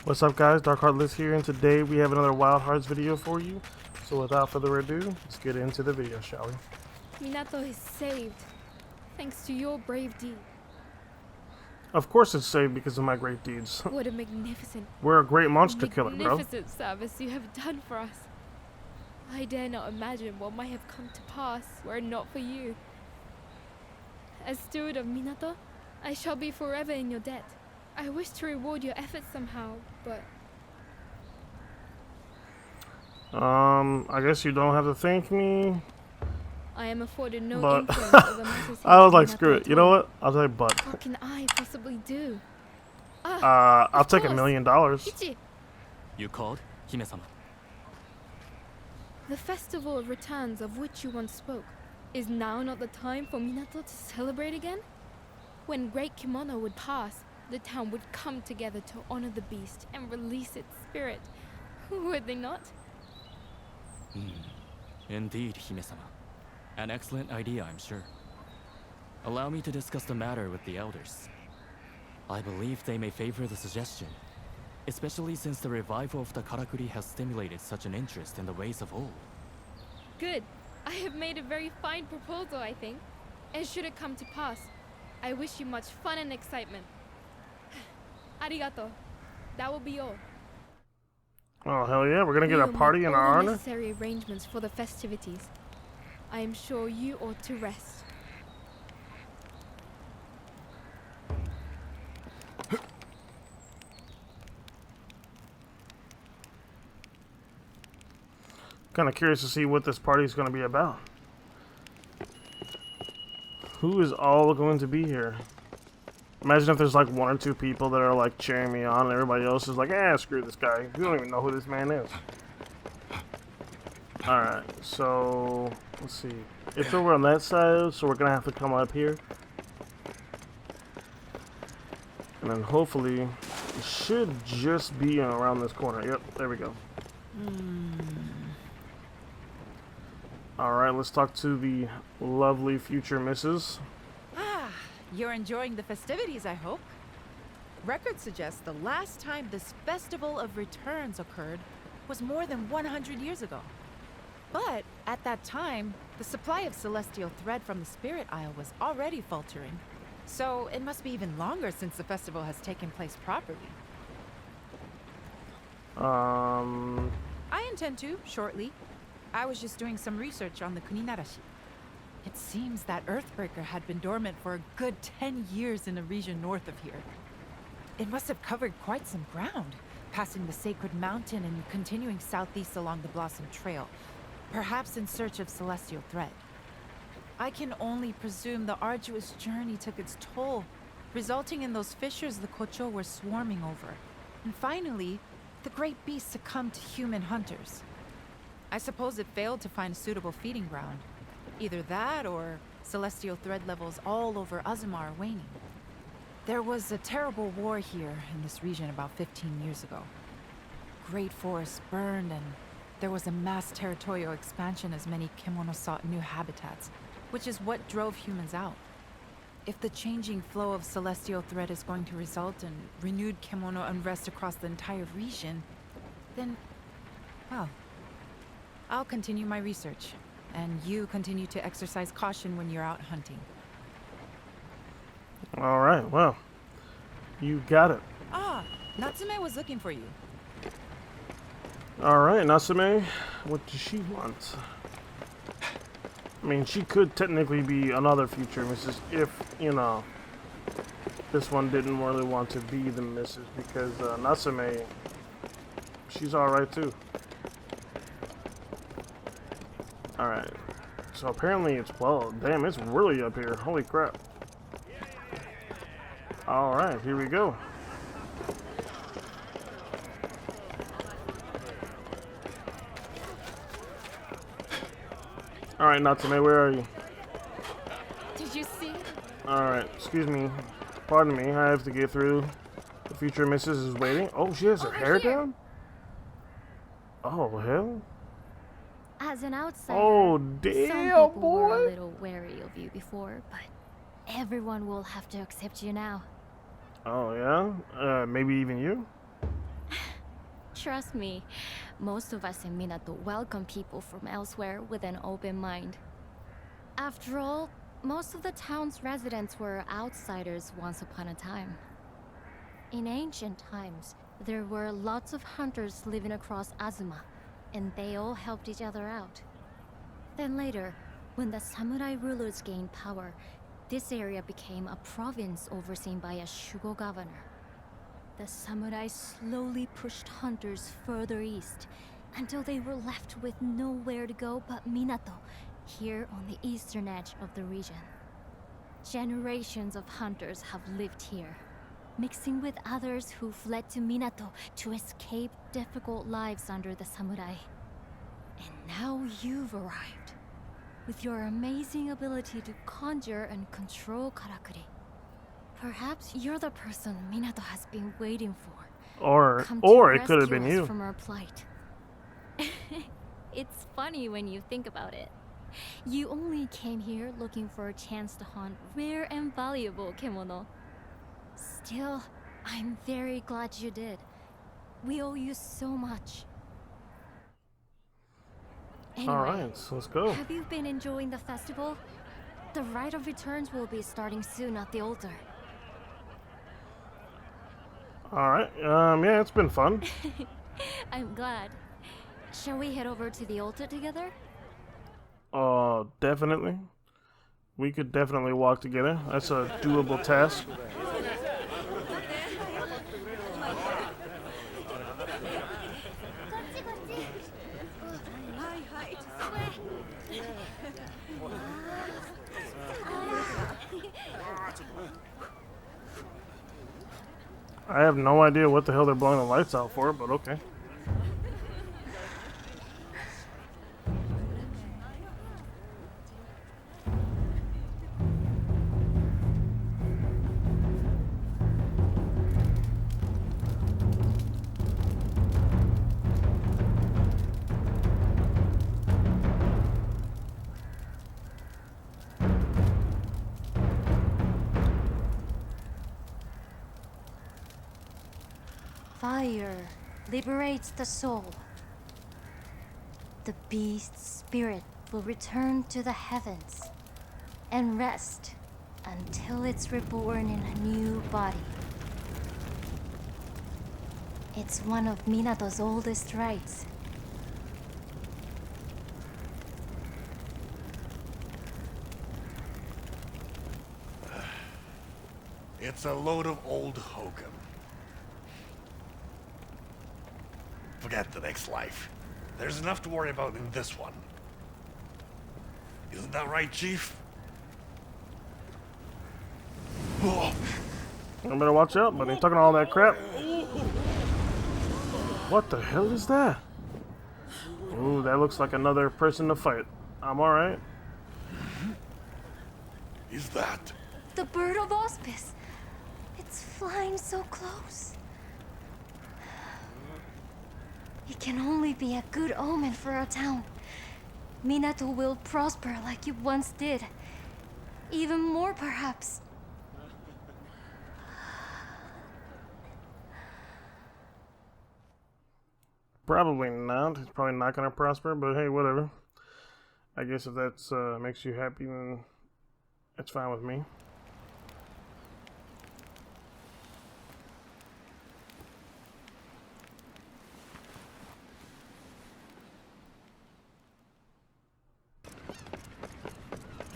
What's up guys, Dark Heartless here, and today we have another Wild Hearts video for you. So without further ado, let's get into the video, shall we? Minato is saved, thanks to your brave deed. Of course it's saved because of my great deeds. What a magnificent We're a great monster killer, bro. magnificent service you have done for us. I dare not imagine what might have come to pass were it not for you. As steward of Minato, I shall be forever in your debt. I wish to reward your efforts somehow, but... I guess you don't have to thank me. I am afforded no But influence over matters I was here like, at screw Minato it. You know at all. what? I'll say but. What can I possibly do? I'll take $1 course. million. Ichi! You called, Hime-sama? The festival of returns of which you once spoke, is now not the time for Minato to celebrate again? When Great Kimono would pass, the town would come together to honor the beast and release its spirit. Would they not? Indeed, Hime-sama. An excellent idea, I'm sure. Allow me to discuss the matter with the elders. I believe they may favor the suggestion, especially since the revival of the Karakuri has stimulated such an interest in the ways of old. Good. I have made a very fine proposal, I think. And should it come to pass, I wish you much fun and excitement. Arigato. That will be all. Oh hell yeah, we're gonna get a We will party make in all our the honor. necessary arrangements for the festivities. I am sure you ought to rest. Kind of curious to see what this party is going to be about. Who is all going to be here? Imagine if there's like 1 or 2 people that are like cheering me on and everybody else is like, screw this guy. We don't even know who this man is. Alright, so let's see. It's over on that side, so we're going to have to come up here. And then hopefully it should just be around this corner. Yep, there we go. Alright, let's talk to the lovely future missus. Ah, you're enjoying the festivities, I hope. Records suggest the last time this Festival of Returns occurred was more than 100 years ago. But at that time, the supply of celestial thread from the Spirit Isle was already faltering. So it must be even longer since the festival has taken place properly. I intend to, shortly. I was just doing some research on the Kuninarashi. It seems that Earthbreaker had been dormant for a good 10 years in a region north of here. It must have covered quite some ground, passing the Sacred Mountain and continuing southeast along the Blossom Trail, perhaps in search of celestial thread. I can only presume the arduous journey took its toll, resulting in those fissures the Kocho were swarming over. And finally, the great beast succumbed to human hunters. I suppose it failed to find a suitable feeding ground. Either that, or celestial thread levels all over Azuma are waning. There was a terrible war here in this region about 15 years ago. Great forests burned, and there was a mass territorial expansion as many Kemono sought new habitats, which is what drove humans out. If the changing flow of celestial thread is going to result in renewed Kemono unrest across the entire region, then, well, I'll continue my research, and you continue to exercise caution when you're out hunting. Alright, well, you got it. Ah, Natsume was looking for you. Alright, Natsume, what does she want? I mean, she could technically be another future missus if, you know, this one didn't really want to be the missus, because Natsume, she's alright too. Alright, so apparently it's, well, damn, it's really up here. Holy crap. Alright, here we go. Alright, Natsume, where are you? Did you see? Alright, excuse me. Pardon me, I have to get through. The future missus is waiting. Oh, she has her Over hair here. down? Oh, hell? As an outsider, Oh, some damn, people were a boy. little wary of you before, but everyone will have to accept you now. Oh, yeah? Maybe even you? Trust me, most of us in Minato welcome people from elsewhere with an open mind. After all, most of the town's residents were outsiders once upon a time. In ancient times, there were lots of hunters living across Azuma, and they all helped each other out. Then later, when the samurai rulers gained power, this area became a province overseen by a Shugo governor. The samurai slowly pushed hunters further east, until they were left with nowhere to go but Minato, here on the eastern edge of the region. Generations of hunters have lived here, mixing with others who fled to Minato to escape difficult lives under the samurai. And now you've arrived, with your amazing ability to conjure and control karakuri. Perhaps you're the person Minato has been waiting for. Or Come it could have rescue been us you. from our plight. It's funny when you think about it. You only came here looking for a chance to hunt rare and valuable kemono. Still, I'm very glad you did. We owe you so much. Anyway, Alright, so let's go. have you been enjoying the festival? The Rite of Returns will be starting soon at the altar. Alright, yeah, it's been fun. I'm glad. Shall we head over to the altar together? Definitely. We could definitely walk together. That's a doable task. I have no idea what the hell they're blowing the lights out for, but okay. Fire liberates the soul. The beast's spirit will return to the heavens and rest until it's reborn in a new body. It's one of Minato's oldest rites. It's a load of old hokum. Forget the next life. There's enough to worry about in this one. Isn't that right, Chief? Oh. You better watch out, buddy. Talking all that crap. What the hell is that? Ooh, that looks like another person to fight. I'm alright. Is that? The bird of auspice. It's flying so close. It can only be a good omen for our town. Minato will prosper like it once did. Even more, perhaps. Probably not. He's probably not gonna prosper, but hey, whatever. I guess if that's makes you happy, then it's fine with me.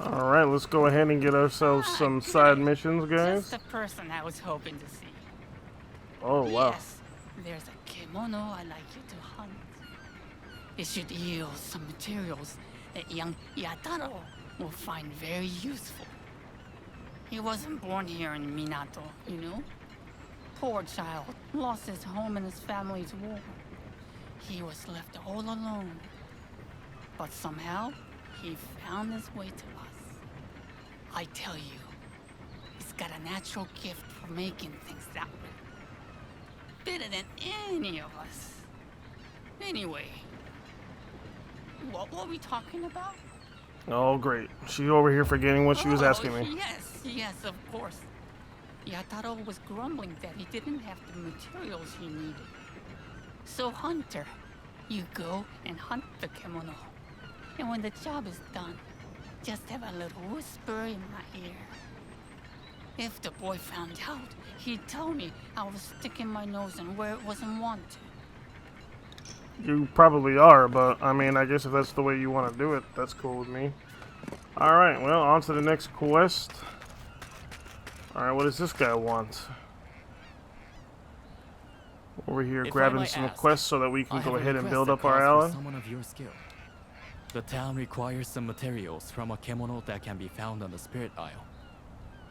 Alright, let's go ahead and get ourselves some side missions, guys. Just the person I was hoping to see. Oh, wow. Yes, there's a kimono I'd like you to hunt. It should yield some materials that young Yataro will find very useful. He wasn't born here in Minato, you know? Poor child, lost his home in his family's war. He was left all alone. But somehow, he found his way to us. I tell you, he's got a natural gift for making things that way. Better than any of us. Anyway, what were we talking about? Oh, great. She's over here forgetting what she was asking me. Yes, of course. Yataro was grumbling that he didn't have the materials he needed. So, Hunter, you go and hunt the kimono. And when the job is done, just have a little whisper in my ear. If the boy found out, he'd tell me I was sticking my nose in where it wasn't wanted. You probably are, but I mean, I guess if that's the way you want to do it, that's cool with me. Alright, well, on to the next quest. Alright, what does this guy want? Over here If I grabbing might some ask, quests so that we I can have go a ahead and request build that up our calls for ally. someone of your skill. The town requires some materials from a kimono that can be found on the Spirit Isle.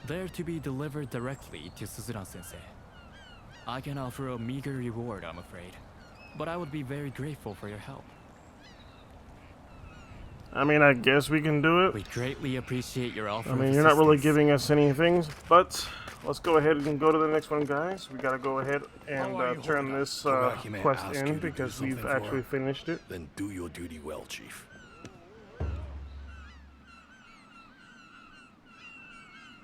They're to be delivered directly to Suzuran-sensei. I can offer a meager reward, I'm afraid, but I would be very grateful for your help. I mean, I guess we can do We it. greatly appreciate your offer I of mean, you're not really assistance. giving us any things, but let's go ahead and go to the next one, guys. We gotta go ahead and How are you turn holding up? this Togahime quest asked in you to do because we've something for actually her? finished it. Then do your duty well, Chief.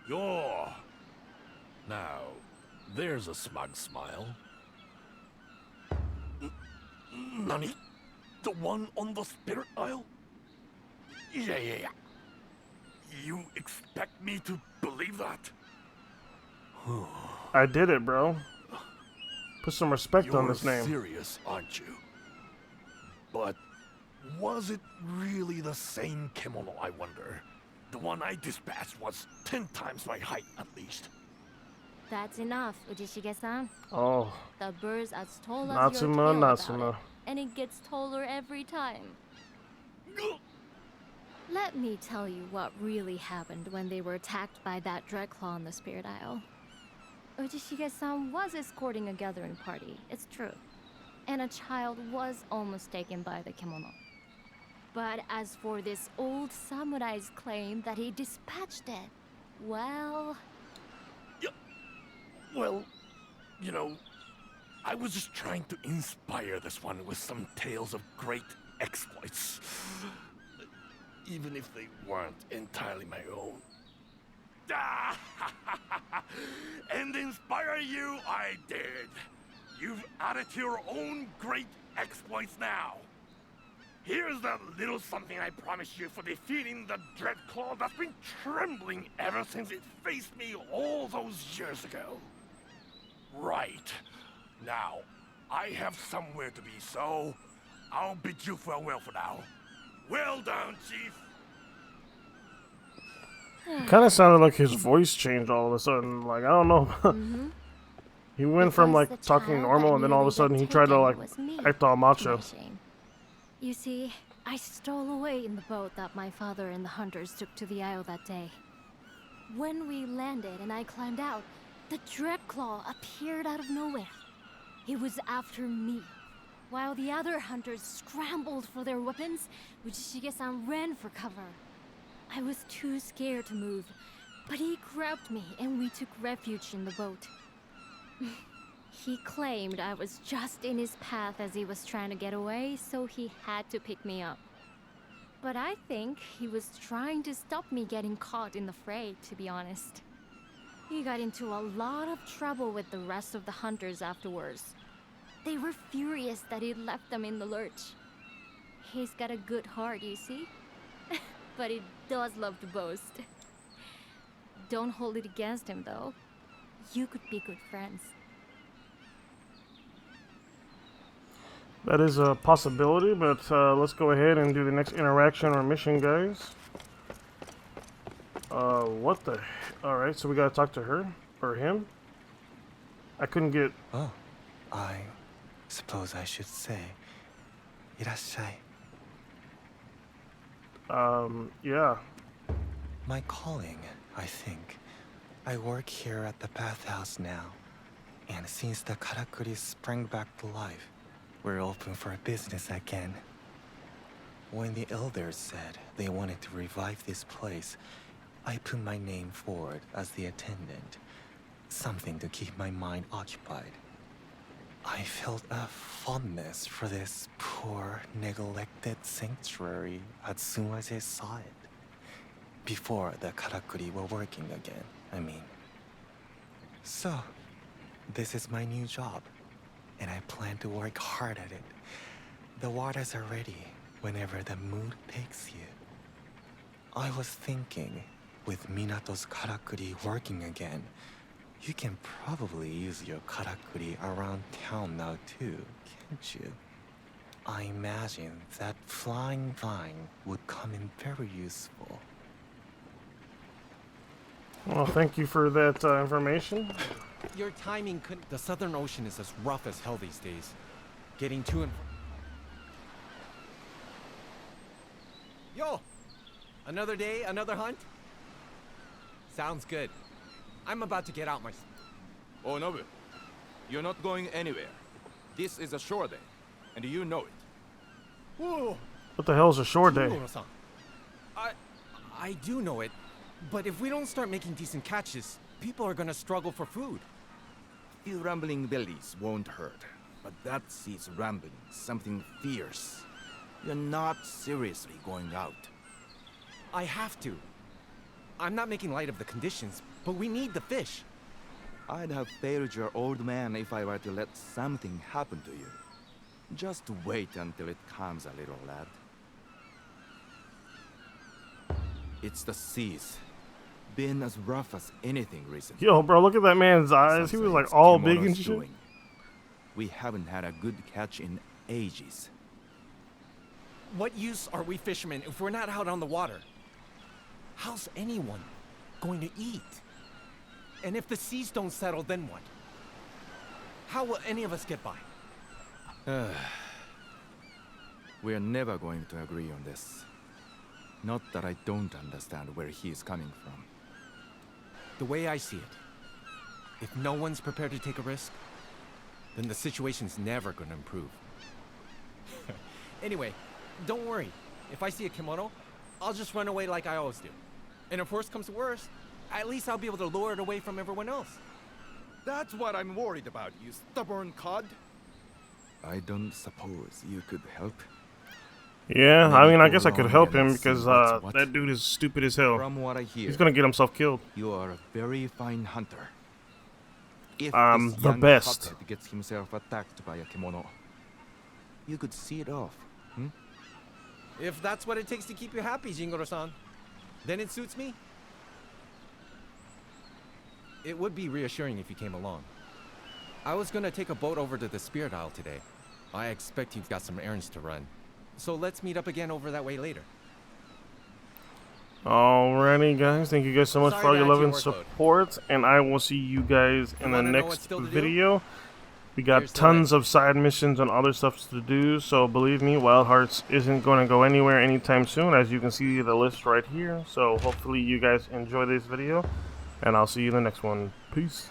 Yo! Now, there's a smug smile. Nani? The one on the Spirit Isle? Yeah. You expect me to believe that? I did it, bro. Put some respect on You're this name. serious, aren't you? But was it really the same kimono, I wonder? The one I dispatched was 10 times my height, at least. That's enough, Ujishige-san. Oh, The birds as tall as your Natsuma, tail about Natsuma. it, and it gets taller every time. Let me tell you what really happened when they were attacked by that Dreadclaw on the Spirit Isle. Ujishige-san was escorting a gathering party, it's true. And a child was almost taken by the kimono. But as for this old samurai's claim that he dispatched it, well... Well, you know, I was just trying to inspire this one with some tales of great exploits. Even if they weren't entirely my own. And inspire you I did. You've added to your own great exploits now. Here's that little something I promised you for defeating the Dreadclaw that's been trembling ever since it faced me all those years ago. Right. Now, I have somewhere to be, so I'll bid you farewell for now. Well done, Chief. Kind of sounded like his voice changed all of a sudden. Like, I don't know. He went from Because like the talking child normal, that and then all of a nearly sudden he got tried to taken like was me. act all macho. My shame. You see, I stole away in the boat that my father and the hunters took to the isle that day. When we landed and I climbed out, the Dreadclaw appeared out of nowhere. He was after me. While the other hunters scrambled for their weapons, Ujishige-san ran for cover. I was too scared to move, but he grabbed me and we took refuge in the boat. He claimed I was just in his path as he was trying to get away, so he had to pick me up. But I think he was trying to stop me getting caught in the fray, to be honest. He got into a lot of trouble with the rest of the hunters afterwards. They were furious that he left them in the lurch. He's got a good heart, you see? But he does love to boast. Don't hold it against him, though. You could be good friends. That is a possibility, but let's go ahead and do the next interaction or mission, guys. What the? Alright, so we gotta talk to her or him. I couldn't get. Oh, I suppose I should say, いらっしゃい. Yeah. My calling, I think. I work here at the bathhouse now. And since the karakuri sprang back to life, we're open for business again. When the elders said they wanted to revive this place, I put my name forward as the attendant. Something to keep my mind occupied. I felt a fondness for this poor, neglected sanctuary as soon as I saw it. Before the karakuri were working again, I mean. So, this is my new job. and I plan to work hard at it. The waters are ready whenever the mood takes you. I was thinking, with Minato's karakuri working again, you can probably use your karakuri around town now too, can't you? I imagine that flying vine would come in very useful. Well, thank you for that information. Your timing couldn't. The Southern Ocean is as rough as hell these days. Getting to and. Yo! Another day, another hunt? Sounds good. I'm about to get out my. Oh, Nobu, you're not going anywhere. This is a shore day, and you know it. Whoa! What the hell's a shore day? Kimura-san. I do know it, but if we don't start making decent catches, people are gonna struggle for food. Few rambling bellies won't hurt, but that sees rambling something fierce. You're not seriously going out. I have to. I'm not making light of the conditions, but we need the fish. I'd have failed your old man if I were to let something happen to you. Just wait until it comes a little, lad. It's the seas. Been as rough as anything recently. Yo, bro, look at that man's eyes. He was like all big and shit. We haven't had a good catch in ages. What use are we fishermen if we're not out on the water? How's anyone going to eat? And if the seas don't settle, then what? How will any of us get by? We're never going to agree on this. Not that I don't understand where he is coming from. The way I see it, if no one's prepared to take a risk, then the situation's never going to improve. Anyway, don't worry. If I see a kimono, I'll just run away like I always do. And if worst comes to worst, at least I'll be able to lure it away from everyone else. That's what I'm worried about, you stubborn cod. I don't suppose you could help. Yeah, I mean, I guess I could Maybe help go him along because and see what's what. that dude is stupid as hell. From what I hear, He's gonna get himself killed. you are a very fine hunter. If I'm this the young best. hothead gets himself attacked by a kimono, you could see it off. If that's what it takes to keep you happy, Jingoro-san, then it suits me. It would be reassuring if you came along. I was gonna take a boat over to the Spirit Isle today. I expect you've got some errands to run. So let's meet up again over that way later. Alrighty, guys. Thank you guys so much Sorry for all to your add love to and your workload. support. And I will see you guys in the wanna know what's next still to do? video. We got Here's to tons of side missions and other stuff to do. So believe me, Wild Hearts isn't going to go anywhere anytime soon. As you can see the list right here. So hopefully you guys enjoy this video. And I'll see you in the next one. Peace.